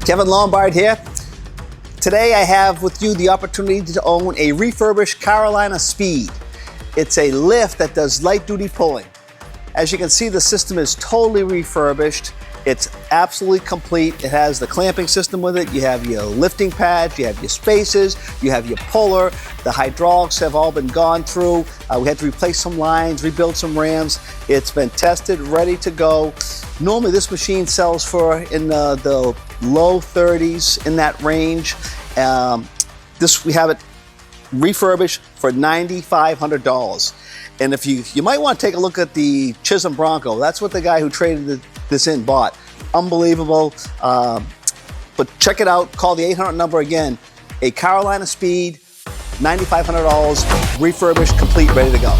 Kevin Lombard here. Today I have with you the opportunity to own a refurbished Carolina Speed. It's a lift that does light duty pulling. As you can see, the system is totally refurbished. It's absolutely complete. It has the clamping system with it. You have your lifting pads, you have your spacers, you have your puller. The hydraulics have all been gone through. We had to replace some lines, rebuild some rams. It's been tested, ready to go. Normally this machine sells for in the low 30s, in that range. We have it refurbished for $9,500. And if you might want to take a look at the Chisholm Bronco. That's what the guy who traded this in bought. Unbelievable. But check it out. Call the 800 number again. A Carolina Speed, $9,500, refurbished, complete, ready to go.